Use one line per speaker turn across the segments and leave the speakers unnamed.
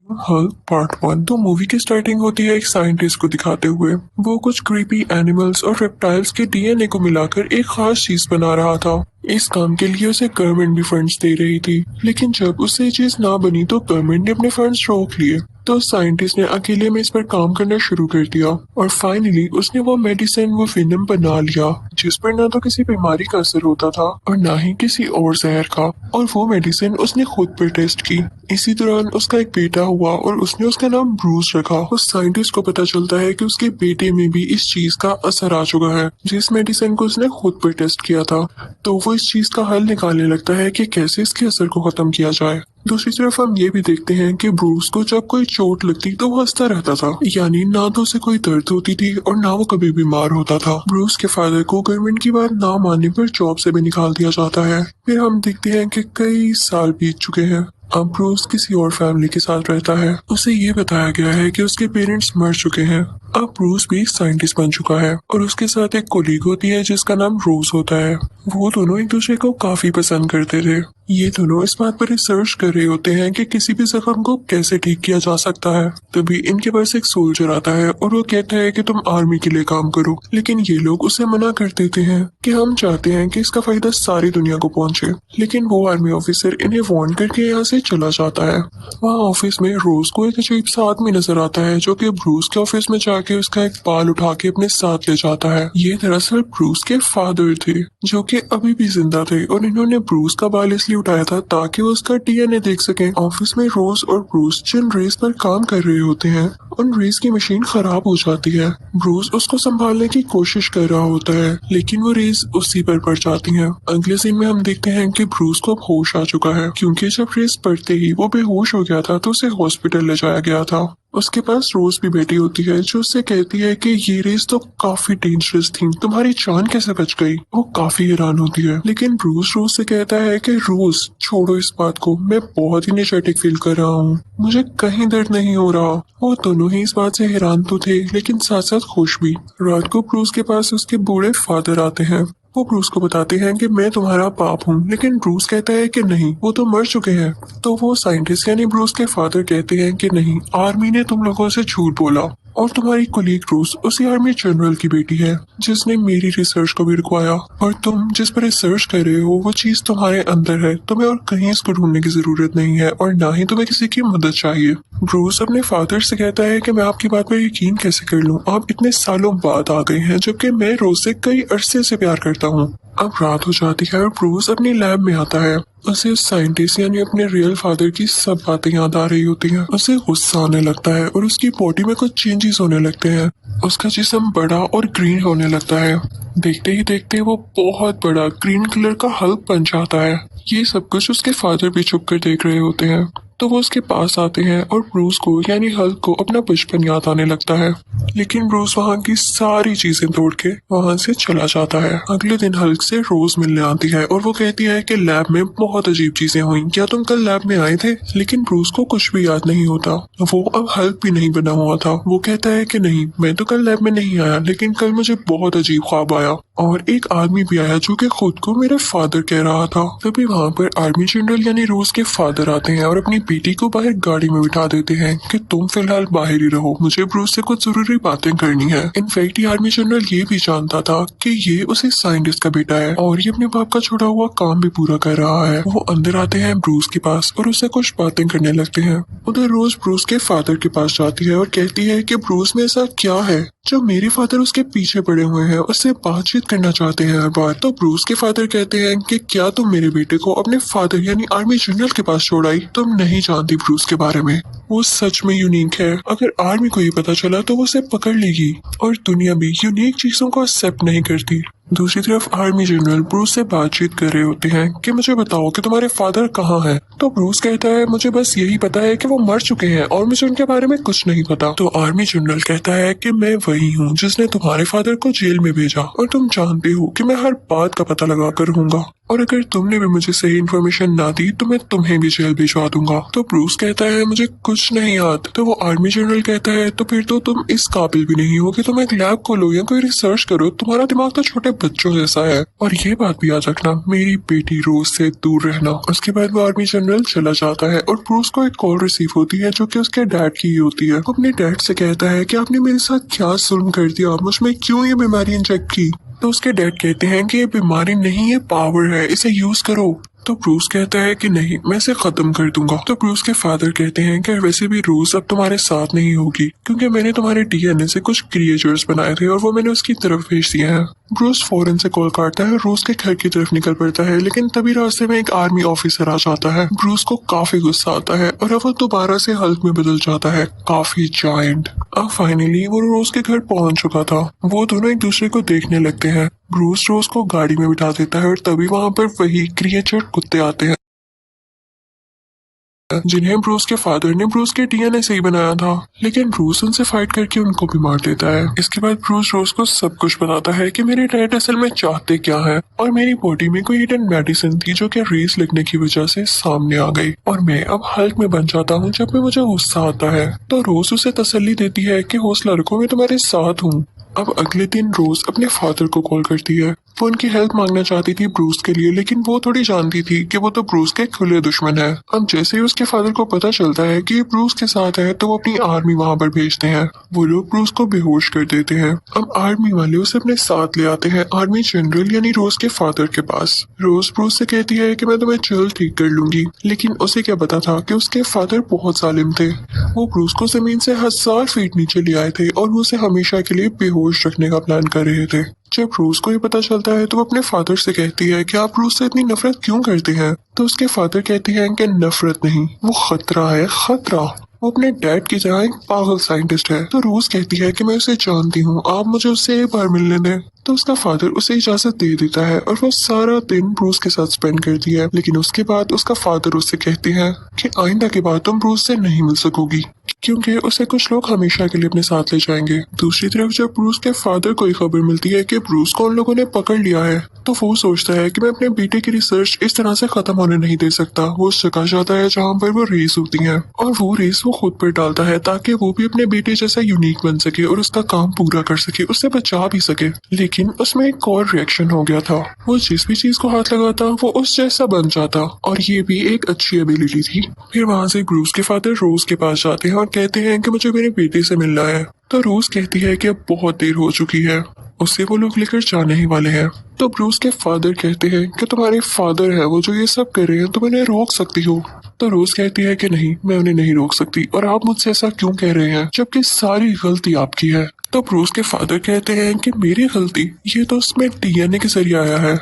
Hulk part 1। तो movie की starting होती है एक साइंटिस्ट को दिखाते हुए। वो कुछ क्रीपी एनिमल्स और रेप्टाइल्स के डीएनए को मिलाकर एक खास चीज बना रहा था। इस काम के लिए उसे गवर्नमेंट भी फंड्स दे रही थी, लेकिन जब उससे ये चीज ना बनी तो गवर्नमेंट ने अपने फंड्स रोक लिए। तो साइंटिस्ट ने अकेले में इस पर काम करना शुरू कर दिया और फाइनली उसने वो वेनम बना लिया, जिस पर ना तो किसी बीमारी का असर होता था और ना ही किसी और जहर का। और वो मेडिसिन उसने खुद पर टेस्ट की। इसी दौरान उसका एक बेटा हुआ और उसने उसका नाम ब्रूस रखा। उस साइंटिस्ट को पता चलता है कि उसके बेटे में भी इस चीज का असर आ चुका है, जिस मेडिसिन को उसने खुद पर टेस्ट किया था। तो वो इस चीज का हल निकालने लगता है कि कैसे इसके असर को खत्म किया जाए। दूसरी तरफ हम ये भी देखते हैं कि ब्रूस को जब कोई चोट लगती तो वो हंसता रहता था, यानी ना तो उसे कोई दर्द होती थी और ना वो कभी बीमार होता था। ब्रूस के फादर को गवर्नमेंट की बात ना मानने पर जॉब से भी निकाल दिया जाता है। फिर हम देखते हैं कि कई साल बीत चुके हैं। अब ब्रूस किसी और फैमिली के साथ रहता है। उसे ये बताया गया है कि उसके पेरेंट्स मर चुके हैं। अब ब्रूस भी एक साइंटिस्ट बन चुका है और उसके साथ एक कोलीग होती है जिसका नाम रोज होता है। वो दोनों एक दूसरे को काफी पसंद करते थे। ये दोनों इस बात पर रिसर्च कर रहे होते हैं कि किसी भी जख्म को कैसे ठीक किया जा सकता है। तभी इनके पास एक सोल्जर आता है और वो कहता है कि तुम आर्मी के लिए काम करो, लेकिन ये लोग उसे मना कर देते हैं कि हम चाहते हैं कि इसका फायदा सारी दुनिया को पहुंचे। लेकिन वो आर्मी ऑफिसर इन्हें वार्न करके यहाँ से चला जाता है। वहाँ ऑफिस में रोज को एक अजीब सा आदमी नजर आता है जो कि ब्रूस के ऑफिस में जाके उसका एक बाल उठा के अपने साथ ले जाता है। ये दरअसल ब्रूस के फादर थे, जो कि अभी भी जिंदा थे, और इन्होंने ब्रूस का बाल इसलिए उठाया था ताकि वो उसका डीएनए देख सकें। ऑफिस में रोज और ब्रूस जिन रेस पर काम कर रहे होते हैं, उन रेस की मशीन खराब हो जाती है। ब्रूस उसको संभालने की कोशिश कर रहा होता है, लेकिन वो रेस उसी पर पड़ जाती है। अगले सीन में हम देखते हैं कि ब्रूस को अब होश आ चुका है, क्योंकि जब रेस पड़ते ही वो बेहोश हो गया था तो उसे हॉस्पिटल ले जाया गया था। उसके पास रोज भी बेटी होती है जो उससे कहती है कि ये रेस तो काफी डेंजरस थी, तुम्हारी जान कैसे बच गई। वो काफी हैरान होती है, लेकिन ब्रूस रोज से कहता है कि रोज छोड़ो इस बात को, मैं बहुत इनर्जेटिक फील कर रहा हूँ, मुझे कहीं दर्द नहीं हो रहा। वो दोनों ही इस बात से हैरान तो थे, लेकिन साथ साथ खुश भी। रात को ब्रूस के पास उसके बूढ़े फादर आते हैं। वो ब्रूस को बताते हैं कि मैं तुम्हारा बाप हूँ, लेकिन ब्रूस कहता है कि नहीं, वो तो मर चुके हैं। तो वो साइंटिस्ट यानी ब्रूस के फादर कहते हैं कि नहीं, आर्मी ने तुम लोगों से झूठ बोला और तुम्हारी कोलीग रूस उसी आर्मी जनरल की बेटी है जिसने मेरी रिसर्च को भी रुकवाया, और तुम जिस पर रिसर्च कर रहे हो वो चीज तुम्हारे अंदर है, तुम्हें और कहीं इसको ढूंढने की जरूरत नहीं है और ना ही तुम्हें किसी की मदद चाहिए। ब्रूस अपने फादर से कहता है कि मैं आपकी बात पर यकीन कैसे कर लूं, आप इतने सालों बाद आ गए हैं जबकि मैं रोज से कई अरसे से प्यार करता हूँ। अब रात हो जाती है और ब्रूस अपनी लैब में आता है। उसे उस साइंटिस्ट यानी अपने रियल फादर की सब बातें याद आ रही होती हैं। उसे गुस्सा आने लगता है और उसकी बॉडी में कुछ चेंजेस होने लगते हैं। उसका जिस्म बड़ा और ग्रीन होने लगता है। देखते ही देखते वो बहुत बड़ा ग्रीन कलर का हल्क बन जाता है। ये सब कुछ उसके फादर भी छुप कर देख रहे होते हैं। तो वो उसके पास आते हैं और ब्रूस को यानी हल्क को अपना बचपन याद आने लगता है। लेकिन ब्रूस वहाँ की सारी चीजें तोड़ के वहाँ से चला जाता है। अगले दिन हल्क से रोज मिलने आती है और वो कहती है कि लैब में बहुत अजीब चीजें हुई, क्या तुम कल लैब में आए थे। लेकिन ब्रूस को कुछ भी याद नहीं होता। वो अब हल्क भी नहीं बना हुआ था। वो कहता है कि नहीं, मैं तो कल लैब में नहीं आया, लेकिन कल मुझे बहुत अजीब ख्वाब आया और एक आदमी भी आया जो कि खुद को मेरा फादर कह रहा था। तभी वहाँ पर आर्मी जनरल यानी रोज के फादर आते हैं और अपनी बेटी को बाहर गाड़ी में बिठा देते हैं कि तुम फिलहाल बाहर ही रहो, मुझे ब्रूस से कुछ जरूरी बातें करनी है। इनफैक्ट ये आर्मी जनरल ये भी जानता था कि ये उसी साइंटिस्ट का बेटा है और ये अपने बाप का छोड़ा हुआ काम भी पूरा कर रहा है। वो अंदर आते हैं ब्रूस के पास और उससे कुछ बातें करने लगते हैं। उधर रोज ब्रूस के फादर के पास जाती है और कहती है कि ब्रूस में ऐसा क्या है जो मेरे फादर उसके पीछे पड़े हुए हैं, उससे बातचीत करना चाहते हैं हर बार। तो ब्रूस के फादर कहते हैं कि क्या तुम मेरे बेटे को अपने फादर यानी आर्मी जनरल के पास छोड़ आई, तुम नहीं जानती ब्रूस के बारे में, वो सच में यूनिक है। अगर आर्मी को ये पता चला तो वो उसे पकड़ लेगी और दुनिया भी यूनिक चीजों को एक्सेप्ट नहीं करती। दूसरी तरफ आर्मी जनरल ब्रूस से बातचीत कर रहे होते हैं कि मुझे बताओ कि तुम्हारे फादर कहाँ हैं। तो ब्रूस कहता है मुझे बस यही पता है कि वो मर चुके हैं और मुझे उनके बारे में कुछ नहीं पता। तो आर्मी जनरल कहता है कि मैं वही हूँ जिसने तुम्हारे फादर को जेल में भेजा और तुम जानते हो कि मैं हर बात का पता लगा कर रहूंगा। और अगर तुमने भी मुझे सही इन्फॉर्मेशन ना दी तो मैं तुम्हें भी जेल भिजवा दूंगा। तो ब्रूस कहता है मुझे कुछ नहीं याद। तो वो आर्मी जनरल कहता है तो फिर तो तुम इस काबिल भी नहीं हो कि तुम एक लैब खोलो या कोई रिसर्च करो, तुम्हारा दिमाग तो छोटे बच्चों जैसा है। और ये बात भी याद रखना, मेरी बेटी रोज से दूर रहना। उसके बाद वो आर्मी जनरल चला जाता है और ब्रूस को एक कॉल रिसीव होती है जो कि उसके डैड की ही होती है। वो अपने डैड से कहता है कि आपने मेरे साथ क्या जुल्म कर दिया, मुझमें क्यों ये बीमारी इंजेक्ट की। तो उसके डैड कहते हैं कि ये बीमारी नहीं, ये पावर है, इसे यूज करो। तो ब्रूस कहता है कि नहीं, मैं इसे खत्म कर दूंगा। तो ब्रूस के फादर कहते हैं कि वैसे भी रोज अब तुम्हारे साथ नहीं होगी क्योंकि मैंने तुम्हारे डीएनए से कुछ क्रिएचर्स बनाए थे और वो मैंने उसकी तरफ भेज दिए हैं। ब्रूस फौरन से कॉल काटता है, रोज के घर की तरफ निकल पड़ता है, लेकिन तभी रास्ते में एक आर्मी ऑफिसर आ जाता है। ब्रूस को काफी गुस्सा आता है और अब वो दोबारा से हल्क में बदल जाता है, काफी जायंट। अब फाइनली वो रोज के घर पहुंच चुका था। वो दोनों एक दूसरे को देखने लगते हैं। ब्रूस रोज को गाड़ी में बिठा देता है और तभी वहां पर वही क्रिएचर कुत्ते आते हैं जिन्हें ब्रूस के फादर ने ब्रूस के डीएनए से ही बनाया था। लेकिन ब्रूस उनसे फाइट करके उनको भी मार देता है। इसके बाद ब्रूस रोज को सब कुछ बताता है कि मेरे डैड असल में चाहते क्या है और मेरी बॉडी में कोई हिडन मेडिसिन थी जो कि रेस लगने की वजह से सामने आ गई और मैं अब हल्क में बन जाता हूँ जब भी मुझे गुस्सा आता है। तो रोज उसे तसल्ली देती है कि हौसला रखो, मैं तुम्हारे साथ हूँ। अब अगले दिन रोज अपने फादर को कॉल करती है। वो उनकी हेल्प मांगना चाहती थी ब्रूस के लिए, लेकिन वो थोड़ी जानती थी कि वो तो ब्रूस के खुले दुश्मन है। अब जैसे ही उसके फादर को पता चलता है कि ये ब्रूस के साथ है तो वो अपनी आर्मी वहां पर भेजते हैं। वो लोग ब्रूस को बेहोश कर देते हैं। अब आर्मी वाले उसे अपने साथ ले आते हैं आर्मी जनरल यानी रोज के फादर के पास। रोज ब्रूस से कहती है कि मैं तुम्हें जल्द ठीक कर लूंगी, लेकिन उसे क्या पता था कि उसके फादर बहुत जालिम थे। वो ब्रूस को जमीन से 1000 फीट नीचे ले आए थे और वो उसे हमेशा के लिए बेहोश रखने का प्लान कर रहे थे। जब रूस को ये पता चलता है तो वो अपने फादर से कहती है कि आप रूस से इतनी नफरत क्यों करते हैं। तो उसके फादर कहते हैं कि नफरत नहीं, वो खतरा है, खतरा। वो अपने डैड की तरह एक पागल साइंटिस्ट है। तो रूस कहती है कि मैं उसे जानती हूँ, आप मुझे उससे एक बार मिलने दें। तो उसका फादर उसे इजाजत दे देता है और वो सारा दिन ब्रूस के साथ स्पेंड करती है। लेकिन उसके बाद उसका फादर उससे कहते हैं कि आइंदा के बाद तुम ब्रूस से नहीं मिल सकोगी क्योंकि उसे कुछ लोग हमेशा के लिए अपने साथ ले जाएंगे। दूसरी तरफ जब ब्रूस के फादर को खबर मिलती है कि ब्रूस को उन लोगों ने पकड़ लिया है तो वो सोचता है कि मैं अपने बेटे की रिसर्च इस तरह से खत्म होने नहीं दे सकता। वो उस जगह जाता है जहाँ पर वो रेस होती है और वो रेस वो खुद पर डालता है ताकि वो भी अपने बेटे जैसा यूनिक बन सके और उसका काम पूरा कर सके, उससे बचा भी सके। लेकिन उसमें एक और रिएक्शन हो गया था। वो जिस भी चीज को हाथ लगाता वो उस जैसा बन जाता और ये भी एक अच्छी एबिलिटी थी। फिर वहां से ब्रूस के फादर रोज के पास जाते हैं और कहते हैं कि मुझे मेरे बेटे से मिलना है। तो रोज कहती है कि अब बहुत देर हो चुकी है, उससे वो लोग लेकर जाने ही वाले हैं। तो ब्रूस के फादर कहते हैं कि तुम्हारे फादर है वो जो ये सब कर रहे हैं, तुम इन्हें रोक सकती हो। तो रोज कहती है कि नहीं, मैं उन्हें नहीं रोक सकती और आप मुझसे ऐसा क्यों कह रहे हैं जबकि सारी गलती आपकी है। तो ब्रूस के फादर कहते हैं कि मेरी गलती, ये तो उसमें डीएनए के जरिए आया है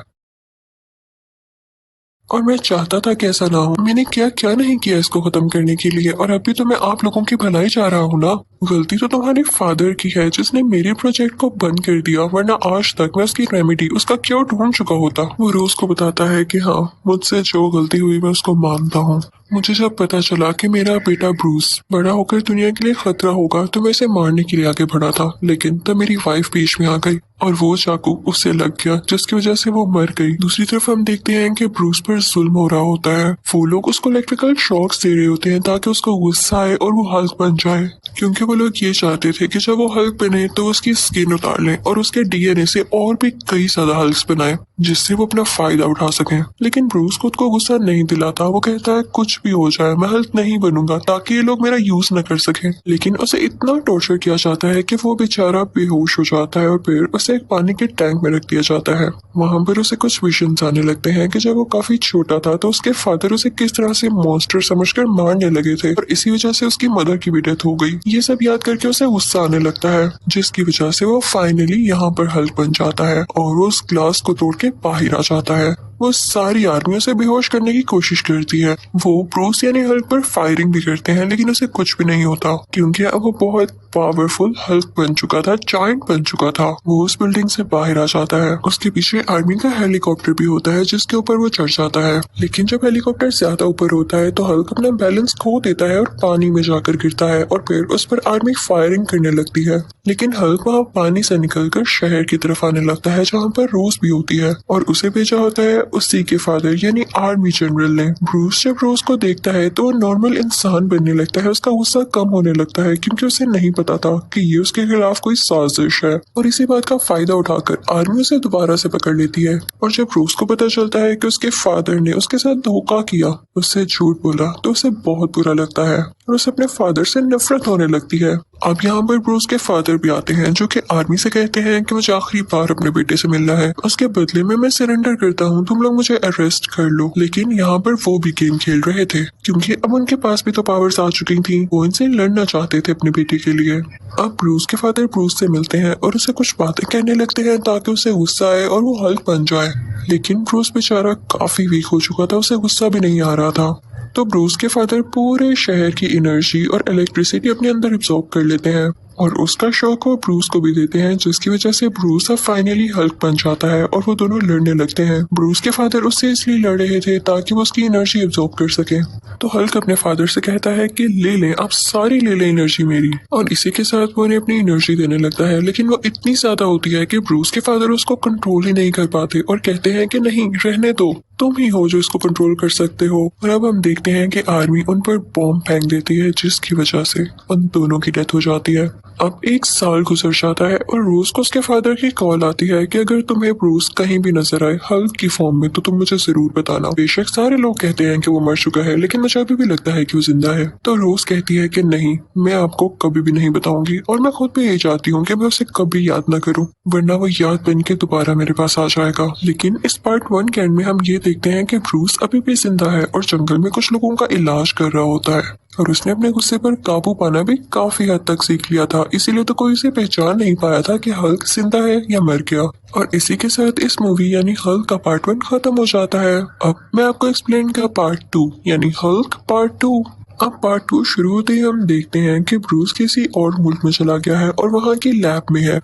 और मैं चाहता था कि ऐसा ना हो। मैंने क्या क्या नहीं किया इसको खत्म करने के लिए और अभी तो मैं आप लोगों की भलाई चाह रहा हूँ ना। गलती तो तुम्हारे फादर की है जिसने मेरे प्रोजेक्ट को बंद कर दिया, वरना आज तक मैं उसकी रेमेडी, उसका क्योर ढूंढ चुका होता। वो रोज को बताता है कि हाँ, मुझसे जो गलती हुई मैं उसको मानता हूँ। मुझे जब पता चला कि मेरा बेटा ब्रूस बड़ा होकर दुनिया के लिए खतरा होगा तो मैं इसे मारने के लिए आगे बढ़ा था, लेकिन तब मेरी वाइफ बीच में आ गई और वो चाकू उससे लग गया जिसकी वजह से वो मर गई। दूसरी तरफ हम देखते हैं कि ब्रूस पर जुल्म हो रहा होता है। वो लोग उसको इलेक्ट्रिकल शॉक्स दे रहे होते हैं ताकि उसको गुस्सा आए और वो हल्क बन जाए, क्योंकि वो लोग ये चाहते थे कि जब वो हल्क बने तो उसकी स्किन उतार लें और उसके डीएनए से और भी कई ज्यादा हल्क्स बनाए जिससे वो अपना फायदा उठा सके। लेकिन ब्रूस खुद को गुस्सा नहीं दिलाता। वो कहता है कुछ भी हो जाए मैं हल्क नहीं बनूंगा ताकि ये लोग मेरा यूज न कर सके। लेकिन उसे इतना टॉर्चर किया जाता है कि वो बेचारा बेहोश हो जाता है और फिर उसे एक पानी के टैंक में रख दिया जाता है। वहां पर उसे कुछ विजन्स आने लगते हैं कि जब वो काफी छोटा था तो उसके फादर उसे किस तरह से मॉन्स्टर समझकर मारने लगे थे और इसी वजह से उसकी मदर की भी डेथ हो गई। ये सब याद करके उसे गुस्सा आने लगता है जिसकी वजह से वो फाइनली यहाँ पर हल्क बन जाता है और वो उस ग्लास को तोड़ के बाहर आ जाता है। वो सारी आर्मी उसे बेहोश करने की कोशिश करती है। वो ब्रूस यानी हल्क पर फायरिंग भी करते हैं लेकिन उसे कुछ भी नहीं होता क्योंकि अब वो बहुत पावरफुल हल्क बन चुका था, जायंट बन चुका था। वो उस बिल्डिंग से बाहर आ जाता है। उसके पीछे आर्मी का हेलीकॉप्टर भी होता है जिसके ऊपर वो चढ़ जाता है, लेकिन जब हेलीकॉप्टर ज्यादा ऊपर होता है तो हल्क अपना बैलेंस खो देता है और पानी में जाकर गिरता है और फिर उस पर आर्मी फायरिंग करने लगती है। लेकिन हल्क वहाँ पानी से निकलकर शहर की तरफ आने लगता है जहाँ पर रोज भी होती है और उसे भेजा होता है उसी के फादर यानी आर्मी जनरल ने। ब्रूस जब रोज को देखता है तो वो नॉर्मल इंसान बनने लगता है, उसका गुस्सा कम होने लगता है क्योंकि उसे नहीं पता था कि ये उसके खिलाफ कोई साजिश है। और इसी बात का फायदा उठाकर आर्मी उसे दोबारा से पकड़ लेती है। और जब ब्रूस को पता चलता है कि उसके फादर ने उसके साथ धोखा किया, उससे झूठ बोला, तो उसे बहुत बुरा लगता है और उसे अपने फादर से नफरत होने लगती है। अब यहाँ पर ब्रूस के फादर भी आते हैं जो कि आर्मी से कहते हैं कि मुझे आखिरी बार अपने बेटे से मिलना है, उसके बदले में मैं सरेंडर करता हूँ, तुम लोग मुझे अरेस्ट कर लो। लेकिन यहाँ पर वो भी गेम खेल रहे थे क्योंकि अब उनके पास भी तो पावर्स आ चुकी थी, वो इनसे लड़ना चाहते थे अपने बेटे के लिए। अब ब्रूस के फादर ब्रूस से मिलते हैं और उसे कुछ बातें कहने लगते हैं ताकि उसे गुस्सा आए और वो हल्क बन जाए। लेकिन ब्रूस बेचारा काफी वीक हो चुका था, उसे गुस्सा भी नहीं आ रहा था। तो ब्रूस के फादर पूरे शहर की एनर्जी और इलेक्ट्रिसिटी अपने अंदर एब्जॉर्ब कर लेते हैं और उसका शौक वो ब्रूस को भी देते हैं, जिसकी वजह से ब्रूस अब फाइनली हल्क बन जाता है और वो दोनों लड़ने लगते हैं। ब्रूस के फादर उससे इसलिए लड़ रहे थे ताकि वो उसकी एनर्जी एब्जॉर्ब कर सके। तो हल्क अपने फादर से कहता है कि ले लें, आप सारी ले लें एनर्जी मेरी, और इसी के साथ वो उन्हें अपनी एनर्जी देने लगता है। लेकिन वो इतनी ज्यादा होती है कि ब्रूस के फादर उसको कंट्रोल ही नहीं कर पाते और कहते हैं कि नहीं, रहने दो, तुम ही हो जो इसको कंट्रोल कर सकते हो। और अब हम देखते हैं कि आर्मी उन पर बॉम्ब फेंक देती है, जिसकी वजह से उन दोनों की डेथ हो जाती है। अब 1 साल गुजर जाता है और रोज को उसके फादर की कॉल आती है कि अगर तुम्हें ब्रूस कहीं भी नजर आए हल्क की फॉर्म में तो तुम मुझे जरूर बताना। बेशक सारे लोग कहते हैं कि वो मर चुका है, लेकिन मुझे अभी भी लगता है कि वो जिंदा है। तो रोज कहती है कि नहीं, मैं आपको कभी भी नहीं बताऊंगी और मैं खुद भी यही चाहती हूँ कि मैं उसे कभी याद न करूँ, वरना वो याद बन के दोबारा मेरे पास आ जाएगा। लेकिन इस पार्ट 1 के एंड में हम ये देखते हैं कि ब्रूस अभी भी जिंदा है और जंगल में कुछ लोगों का इलाज कर रहा होता है और उसने अपने गुस्से पर काबू पाना भी काफी हद तक सीख लिया था, इसीलिए तो कोई उसे पहचान नहीं पाया था कि हल्क जिंदा है या मर गया। और इसी के साथ इस मूवी यानी हल्क का पार्ट 1 खत्म हो जाता है। अब मैं आपको एक्सप्लेन किया पार्ट 2 यानी हल्क पार्ट 2। अब पार्ट 2 शुरू होते ही हम देखते हैं कि ब्रूस किसी और मुल्क में चला गया है और वहाँ की लैब में है,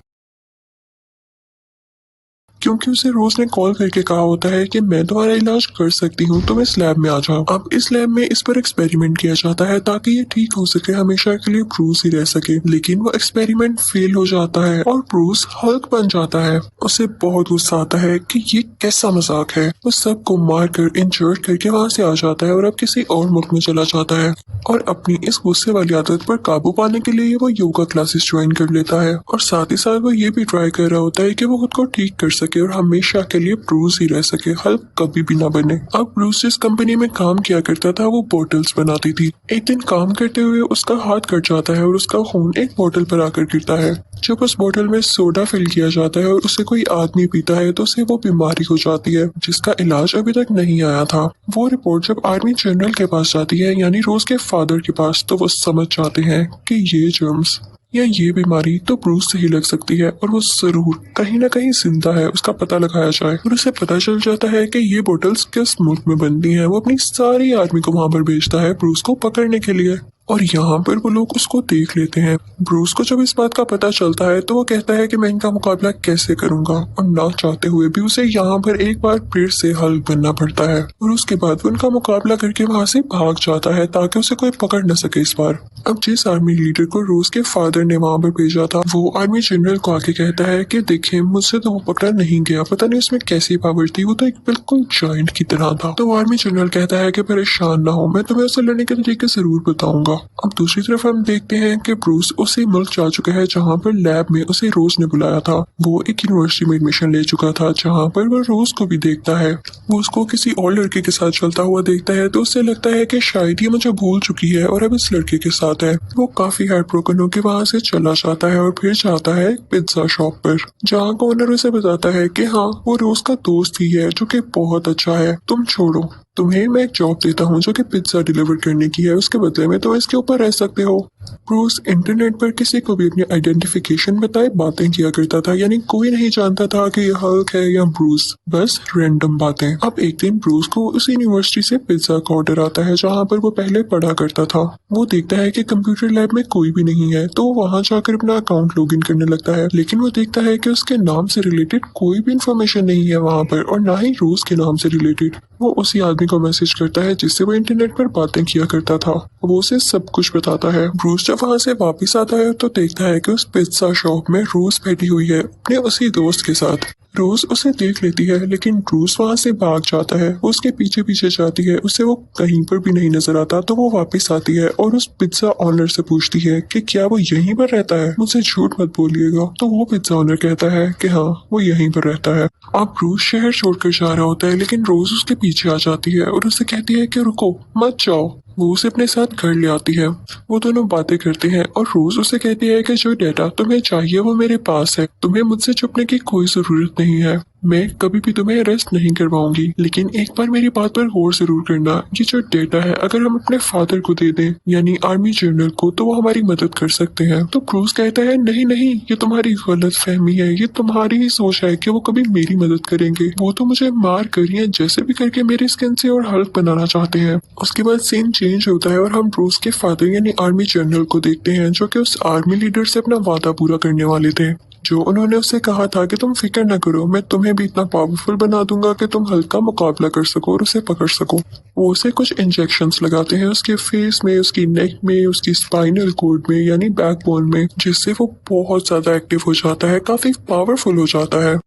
क्योंकि उसे रोज ने कॉल करके कहा होता है कि मैं तुम्हारा इलाज कर सकती हूँ, तुम इस लैब में आ जाओ। अब इस लैब में इस पर एक्सपेरिमेंट किया जाता है ताकि ये ठीक हो सके, हमेशा के लिए ब्रूस ही रह सके। लेकिन वो एक्सपेरिमेंट फेल हो जाता है और ब्रूस हल्क बन जाता है। उसे बहुत गुस्सा आता है कि ये कैसा मजाक है। वो सबको मार कर इंजर्ड करके वहाँ से आ जाता है और अब किसी और मुल्क में चला जाता है और अपनी इस गुस्से वाली आदत पर काबू पाने के लिए वो योगा क्लासेस ज्वाइन कर लेता है और साथ ही साथ वो ये भी ट्राई कर रहा होता है कि वो खुद को ठीक कर सके और हमेशा के लिए ब्रूस ही रह सके, हल्क कभी भी ना बने। अब ब्रूस जिस कंपनी में काम किया करता था वो बोटल्स बनाती थी। एक दिन काम करते हुए उसका हाथ कट जाता है और उसका खून एक बोतल पर आकर गिरता है। जब उस बोतल में सोडा फिल किया जाता है और उसे कोई आदमी पीता है तो उसे वो बीमारी हो जाती है जिसका इलाज अभी तक नहीं आया था। वो रिपोर्ट जब आर्मी जनरल के पास जाती है यानी रोज के फादर के पास, तो वो समझ जाते हैं कि ये जर्म्स या ये बीमारी तो ब्रूस से ही लग सकती है और वो जरूर कहीं ना कहीं जिंदा है, उसका पता लगाया जाए। और उसे पता चल जाता है कि ये बोतल्स किस मुल्क में बनती हैं। वो अपनी सारी आर्मी को वहां पर भेजता है ब्रूस को पकड़ने के लिए और यहाँ पर वो लोग उसको देख लेते हैं। ब्रूस को जब इस बात का पता चलता है तो वो कहता है कि मैं इनका मुकाबला कैसे करूंगा, और ना चाहते हुए भी उसे यहाँ पर एक बार फिर से हल्क बनना पड़ता है और उसके बाद वो उनका मुकाबला करके वहाँ से भाग जाता है ताकि उसे कोई पकड़ न सके इस बार। अब जिस आर्मी लीडर को रोज के फादर ने वहाँ पर भेजा था वो आर्मी जनरल को आके कहता है कि देखिए मुझसे तो वो पकड़ा नहीं गया, पता नहीं उसमें कैसी पावर थी, वो तो एक बिल्कुल जॉइंट की तरह था। तो आर्मी जनरल कहता है कि परेशान ना हो, मैं तुम्हें उससे लड़ने के तरीके जरूर बताऊंगा। अब दूसरी तरफ हम देखते हैं कि ब्रूस उसी मुल्क जा चुका है जहाँ पर लैब में उसे रोज ने बुलाया था। वो एक यूनिवर्सिटी में एडमिशन ले चुका था जहाँ पर वो रोज को भी देखता है। वो उसको किसी और लड़के के साथ चलता हुआ देखता है तो उससे लगता है कि शायद ये मुझे भूल चुकी है और अब इस लड़के के साथ है। वो काफी हार्ट ब्रोकन होकर वहाँ से चला जाता है और फिर जाता है पिज्जा शॉप पर, जहाँ का ओनर उसे बताता है कि हाँ वो रोज का दोस्त ही है जो कि बहुत अच्छा है, तुम छोड़ो, तुम्हें मैं एक जॉब देता हूँ जो कि पिज्जा डिलीवर करने की है, उसके बदले में तुम इसके ऊपर रह सकते हो। ब्रूस इंटरनेट पर किसी को भी अपनी आइडेंटिफिकेशन बताए बातें किया करता था, यानी कोई नहीं जानता था कि ये हल्क है या ब्रूस, बस रैंडम बातें। अब एक दिन ब्रूस को उसी यूनिवर्सिटी से पिज्जा का ऑर्डर आता है जहाँ पर वो पहले पढ़ा करता था। वो देखता है कि कंप्यूटर लैब में कोई भी नहीं है तो वहाँ जाकर अपना अकाउंट लॉग इन करने लगता है, लेकिन वो देखता है कि उसके नाम से रिलेटेड कोई भी इंफॉर्मेशन नहीं है वहाँ पर और ना ही रोज के नाम से रिलेटेड। वो उसी आदमी को मैसेज करता है जिससे वो इंटरनेट पर बातें किया करता था, वो उसे सब कुछ बताता है। ब्रूस जब वहाँ से वापस आता है तो देखता है कि उस पिज्जा शॉप में रोज बैठी हुई है अपने उसी दोस्त के साथ। रोज उसे देख लेती है लेकिन ब्रूस वहां से भाग जाता है। वो उसके पीछे पीछे जाती है, उसे वो कहीं पर भी नहीं नजर आता। तो वो वापस आती है और उस पिज्जा ऑनर से पूछती है कि क्या वो यहीं पर रहता है, मुझसे झूठ मत बोलिएगा। तो वो पिज्जा ऑनर कहता है कि हाँ, वो यहीं पर रहता है। अब ब्रूस शहर छोड़कर जा रहा होता है लेकिन रोज उसके पीछे आ जाती है और उसे कहती है कि रुको, मत जाओ। वो उसे अपने साथ घर ले आती है। वो दोनों बातें करते हैं और रोज उसे कहती है कि जो डेटा तुम्हें चाहिए वो मेरे पास है, तुम्हें मुझसे छुपने की कोई जरूरत नहीं है। मैं कभी भी तुम्हें अरेस्ट नहीं करवाऊंगी, लेकिन एक बार मेरी बात पर गौर जरूर करना। ये जो डेटा है अगर हम अपने फादर को दे दें, यानी आर्मी जनरल को, तो वो हमारी मदद कर सकते हैं। तो क्रूज कहता है नहीं नहीं, ये तुम्हारी गलत फहमी है, ये तुम्हारी ही सोच है कि वो कभी मेरी मदद करेंगे। वो तो मुझे मार कर या जैसे भी करके मेरे स्किन से और हल्क बनाना चाहते हैं। उसके बाद सीन चेंज होता है और हम ब्रूस के फादर यानी आर्मी जनरल को देखते हैं, जो कि उस आर्मी लीडर से अपना वादा पूरा करने वाले थे। जो उन्होंने उससे कहा था कि तुम फिक्र न करो, मैं तुम्हें भी इतना पावरफुल बना दूंगा कि तुम हल्क का मुकाबला कर सको और उसे पकड़ सको। वो उसे कुछ इंजेक्शंस लगाते हैं उसके फेस में, उसकी नेक में, उसकी स्पाइनल कॉर्ड में यानी बैकबोन में, जिससे वो बहुत ज्यादा एक्टिव हो जाता है, काफी पावरफुल हो जाता है।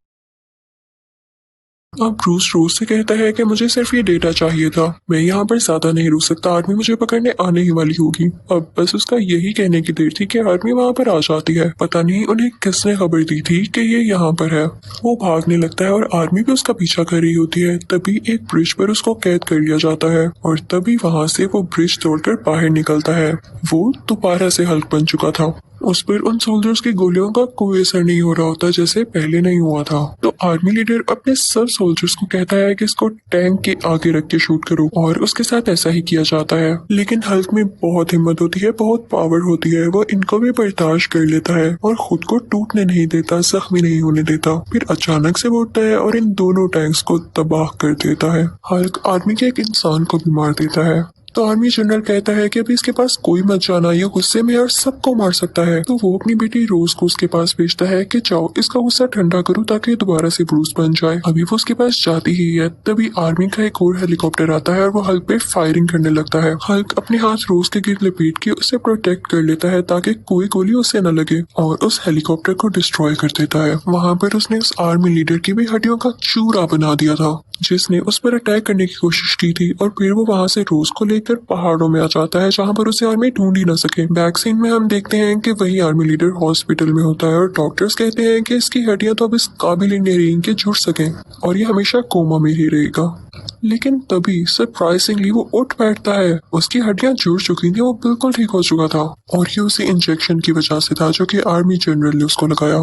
अब ब्रूस रोज से कहता है कि मुझे सिर्फ ये डेटा चाहिए था, मैं यहाँ पर ज्यादा नहीं रुक सकता, आर्मी मुझे पकड़ने आने ही वाली होगी। अब बस उसका यही कहने की देर थी कि आर्मी वहाँ पर आ जाती है। पता नहीं उन्हें किसने खबर दी थी कि ये यहाँ पर है। वो भागने लगता है और आर्मी भी उसका पीछा कर रही होती है। तभी एक ब्रिज पर उसको कैद कर लिया जाता है और तभी वहाँ से वो ब्रिज तोड़कर बाहर निकलता है। वो दोबारा से हल्क बन चुका था। उस पर उन सोल्जर्स की गोलियों का कोई असर नहीं हो रहा होता जैसे पहले नहीं हुआ था। तो आर्मी लीडर अपने सब सोल्जर्स को कहता है कि इसको टैंक के आगे रख के शूट करो और उसके साथ ऐसा ही किया जाता है। लेकिन हल्क में बहुत हिम्मत होती है, बहुत पावर होती है, वो इनको भी बर्दाश्त कर लेता है और खुद को टूटने नहीं देता, जख्मी नहीं होने देता। फिर अचानक से वो उठता है और इन दोनों टैंक्स को तबाह कर देता है। हल्क आर्मी के एक इंसान को भी मार देता है। तो आर्मी जनरल कहता है कि अभी इसके पास कोई मत जाना, ये गुस्से में और सबको मार सकता है। तो वो अपनी बेटी रोज को उसके पास भेजता है कि जाओ इसका गुस्सा ठंडा करो ताकि दोबारा से ब्रूस बन जाए। अभी वो उसके पास जाती ही है, तभी आर्मी का एक और हेलीकॉप्टर आता है और वो हल्क पे फायरिंग करने लगता है। हल्क अपने हाथ रोज के गिर्द लपेट के उसे प्रोटेक्ट कर लेता है ताकि कोई गोली उसे न लगे और उस हेलीकॉप्टर को डिस्ट्रॉय कर देता है। वहाँ पर उसने उस आर्मी लीडर की भी हड्डियों का चूरा बना दिया था जिसने उस पर अटैक करने की कोशिश की थी। और फिर वो वहाँ से रोज को लेकर पहाड़ों में आ जाता है जहाँ पर उसे आर्मी ढूंढ ही ना सके। बैक सीन में हम देखते हैं कि वही आर्मी लीडर हॉस्पिटल में होता है और डॉक्टर्स कहते हैं कि इसकी हड्डियां तो अब इस काबिल ही नहीं रही कि जुड़ सकें और ये हमेशा कोमा में ही रहेगा। लेकिन तभी सरप्राइजिंगली वो उठ बैठता है, उसकी हड्डियां जुड़ चुकी थी, वो बिल्कुल ठीक हो चुका था और ये उसी इंजेक्शन की वजह से था जो कि आर्मी जनरल ने उसको लगाया।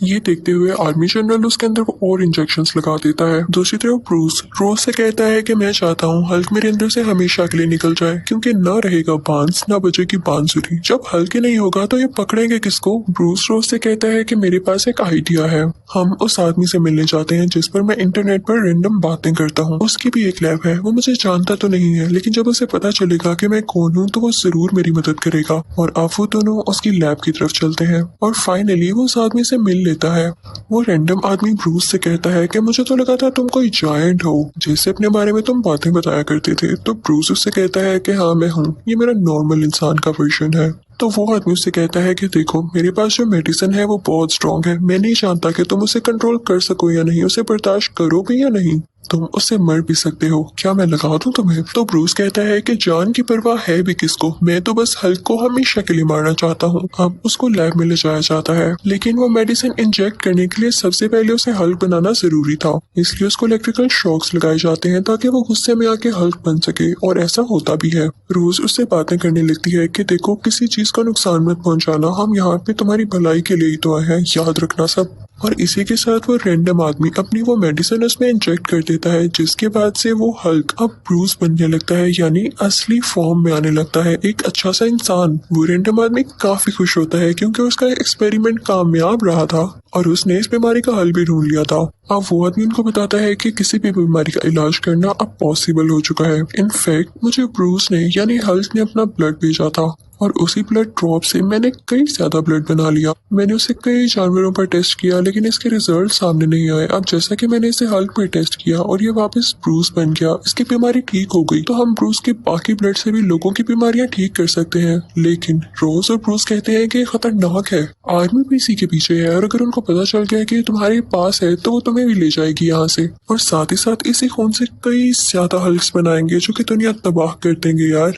ये देखते हुए आर्मी जनरल उसके अंदर और इंजेक्शंस लगा देता है। दूसरी तरफ ब्रूस रोज से कहता है कि मैं चाहता हूँ हल्क मेरे अंदर से हमेशा के लिए निकल जाए, क्योंकि न रहेगा बांस न बजेगी बांसुरी। जब हल्क ही नहीं होगा तो ये पकड़ेंगे किसको। ब्रूस रोज से कहता है कि मेरे पास एक आइडिया है, हम उस आदमी से मिलने जाते हैं जिस पर मैं इंटरनेट पर रैंडम बातें करता हूँ। उसकी भी एक लैब है, वो मुझे जानता तो नहीं है लेकिन जब उसे पता चलेगा कि मैं कौन हूँ तो वो जरूर मेरी मदद करेगा। और अब वो दोनों उसकी लैब की तरफ चलते हैं और फाइनली वो उस आदमी से मिल लेता है। वो रैंडम आदमी ब्रूस से कहता है कि मुझे तो लगा था तुम कोई जायंट हो जिससे अपने बारे में तुम बातें बताया करते थे। तो ब्रूस उससे कहता है कि हाँ मैं हूँ, ये मेरा नॉर्मल इंसान का वर्जन है। तो वो आदमी उससे कहता है कि देखो मेरे पास जो मेडिसिन है वो बहुत स्ट्रॉन्ग है, मैं नहीं जानता कि तुम उसे कंट्रोल कर सको या नहीं, उसे बर्दाश्त करो भी या नहीं, तुम उससे मर भी सकते हो, क्या मैं लगा दूं तुम्हें। तो ब्रूस कहता है कि जान की परवाह है भी किसको, मैं तो बस हल्क को हमेशा के लिए मारना चाहता हूँ। अब उसको लैब में ले जाया जाता है लेकिन वो मेडिसिन इंजेक्ट करने के लिए सबसे पहले उसे हल्क बनाना जरूरी था, इसलिए उसको इलेक्ट्रिकल शॉक्स लगाए जाते हैं ताकि वो गुस्से में आके हल्क बन सके और ऐसा होता भी है। रोज उससे बातें करने लगती है कि देखो किसी चीज का नुकसान मत पहुंचाना, हम यहाँ पे तुम्हारी भलाई के लिए ही तो आए हैं, याद रखना सब। और इसी के साथ वो रैंडम आदमी अपनी वो मेडिसिन उसमें इंजेक्ट कर देता है जिसके बाद से वो हल्क अब ब्रूस बनने लगता है, यानी असली फॉर्म में आने लगता है, एक अच्छा सा इंसान। वो रैंडम आदमी काफी खुश होता है क्योंकि उसका एक्सपेरिमेंट कामयाब रहा था और उसने इस बीमारी का हल भी ढूंढ लिया था। अब वो आदमी उनको बताता है कि किसी भी बीमारी का इलाज करना अब पॉसिबल हो चुका है। इनफैक्ट मुझे ब्रूस ने यानी हल्क ने अपना ब्लड भेजा था और उसी ब्लड ड्रॉप से मैंने कई ज्यादा ब्लड बना लिया। मैंने उसे कई जानवरों पर टेस्ट किया लेकिन इसके रिजल्ट सामने नहीं आए। अब जैसा कि मैंने इसे हल्क पर टेस्ट किया और ये वापस ब्रूस बन गया, इसकी बीमारी ठीक हो गई, तो हम ब्रूस के बाकी ब्लड से भी लोगों की बीमारियां ठीक कर सकते हैं। लेकिन रोज और ब्रूस कहते हैं कि ये खतरनाक है, आर्मी भी इसी के पीछे है और अगर उनको पता चल गया कि तुम्हारे पास है तो वो तुम्हें भी ले जाएगी यहाँ से, और साथ ही साथ इसी खून से कई ज्यादा हल्क्स बनाएंगे जो कि दुनिया तबाह कर देंगे यार।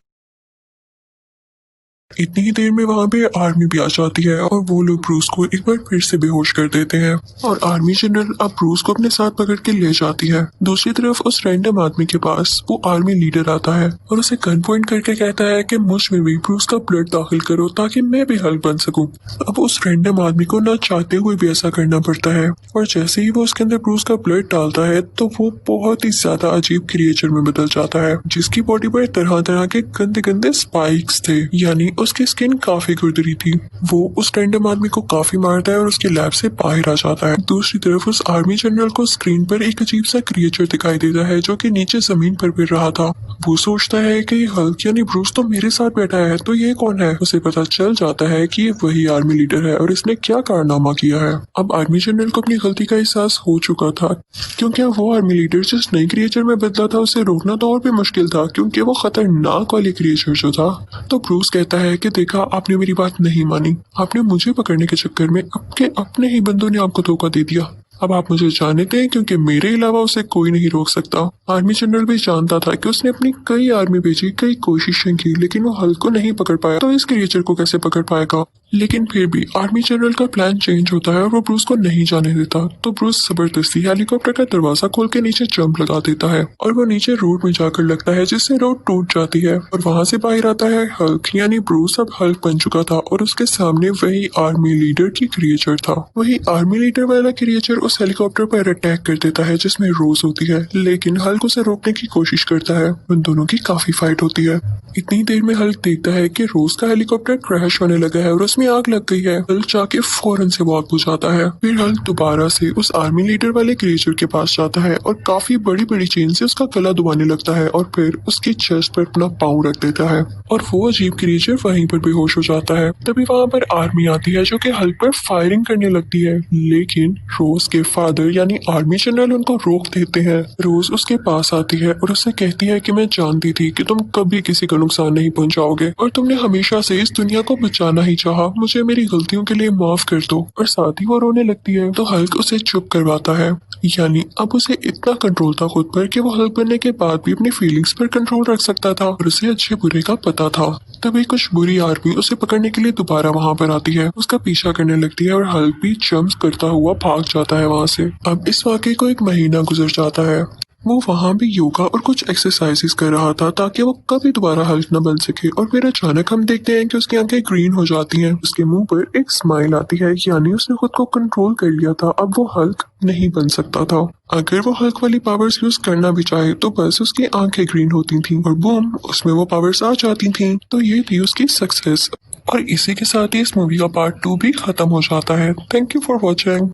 इतनी ही देर में वहाँ पे आर्मी भी आ जाती है और वो लोग ब्रूस को एक बार फिर से बेहोश कर देते हैं और आर्मी जनरल अब ब्रूस को अपने साथ पकड़ के ले जाती है। दूसरी तरफ उस रैंडम आदमी के पास वो आर्मी लीडर आता है और उसे गन पॉइंट करके कहता है कि मुझ में भी ब्रूस का ब्लड दाखिल करो ताकि मैं भी हल्क बन सकूं। अब उस रैंडम आदमी को ना चाहते हुए भी ऐसा करना पड़ता है और जैसे ही वो उसके अंदर ब्रूस का ब्लड डालता है तो वो बहुत ही ज्यादा अजीब क्रिएचर में बदल जाता है जिसकी बॉडी पर तरह तरह के गंदे गंदे स्पाइक्स थे, यानी उसकी स्किन काफी खुरदरी थी। वो उस रैंडम आदमी को काफी मारता है और उसके लैब से बाहर आ जाता है। दूसरी तरफ उस आर्मी जनरल को स्क्रीन पर एक अजीब सा क्रिएचर दिखाई देता है जो कि नीचे जमीन पर गिर रहा था। वो सोचता है कि हल्क यानी ब्रूस तो मेरे साथ बैठा है, तो ये कौन है। उसे पता चल जाता है कि ये वही आर्मी लीडर है और इसने क्या कारनामा किया है। अब आर्मी जनरल को अपनी गलती का एहसास हो चुका था क्योंकि अब वो आर्मी लीडर जिस नई क्रिएचर में बदला था उसे रोकना तो और भी मुश्किल था क्योंकि वो खतरनाक वाली क्रिएचर जो था। तो ब्रूस कहता है कि देखा, आपने मेरी बात नहीं मानी, आपने मुझे पकड़ने के चक्कर में आपके अपने ही बंदों ने आपको धोखा दे दिया। अब आप मुझे जाने दें क्योंकि मेरे अलावा उसे कोई नहीं रोक सकता। आर्मी जनरल भी जानता था कि उसने अपनी कई आर्मी भेजी, कई कोशिशें की, लेकिन वो हल्क को नहीं पकड़ पाया, तो इस क्रिएचर को कैसे पकड़ पाएगा। लेकिन फिर भी आर्मी जनरल का प्लान चेंज होता है और वो ब्रूस को नहीं जाने देता। तो ब्रूस जबरदस्ती हेलीकॉप्टर का दरवाजा खोल के नीचे जंप लगा देता है और वो नीचे रोड में जाकर लगता है जिससे रोड टूट जाती है और वहां से बाहर आता है हल्क, यानी ब्रूस अब हल्क बन चुका था और उसके सामने वही आर्मी लीडर की क्रिएचर था। वही आर्मी लीडर वाला क्रिएचर उस हेलीकॉप्टर पर अटैक कर देता है जिसमें रोज होती है, लेकिन हल्क उसे रोकने की कोशिश करता है। उन दोनों की काफी फाइट होती है। इतनी देर में हल्क देखता है कि रोज का हेलीकॉप्टर क्रैश होने लगा है और उसमें आग लग गई है। हल्क जाके फौरन से वॉक हो जाता है। फिर हल्क दोबारा से उस आर्मी लीडर वाले क्रिएचर के पास जाता है और काफी बड़ी बड़ी चेन से उसका गला दबाने लगता है और फिर उसकी चेस्ट पर अपना पाँव रख देता है और वो अजीब क्रिएचर वहीं पर बेहोश हो जाता है। तभी वहाँ पर आर्मी आती है जो कि हल्क पर फायरिंग करने लगती है, लेकिन रोज के फादर यानी आर्मी जनरल उनको रोक देते हैं। रोज उसके पास आती है और उससे कहती है कि मैं जानती थी कि तुम कभी किसी को नुकसान नहीं पहुंचाओगे और तुमने हमेशा से इस दुनिया को बचाना ही चाहा, मुझे मेरी गलतियों के लिए माफ कर दो। और साथ ही वो रोने लगती है तो हल्क उसे चुप करवाता है, यानी अब उसे इतना कंट्रोल था खुद पर कि वो हल्क बनने के बाद भी अपनी फीलिंग्स पर कंट्रोल रख सकता था और उसे अच्छे बुरे का पता था। तभी कुछ बुरी आर्मी उसे पकड़ने के लिए दोबारा वहाँ पर आती है, उसका पीछा करने लगती है और हल्क भी जंप करता हुआ भाग जाता है वहाँ से। अब इस वाकये को एक महीना गुजर जाता है। वो वहाँ भी योगा और कुछ एक्सरसाइजेस कर रहा था ताकि वो कभी दोबारा हल्क न बन सके और फिर अचानक हम देखते हैं कि उसकी आंखें ग्रीन हो जाती हैं। उसके मुंह पर एक स्माइल आती है, यानी उसने खुद को कंट्रोल कर लिया था। अब वो हल्क नहीं बन सकता था। अगर वो हल्क वाली पावर्स यूज करना भी चाहे तो बस उसकी आंखें ग्रीन होती थीं और बूम, उसमें वो पावर्स आ जाती थीं। तो ये थी उसकी सक्सेस और इसी के साथ ही इस मूवी का पार्ट 2 भी खत्म हो जाता है। Thank you for watching.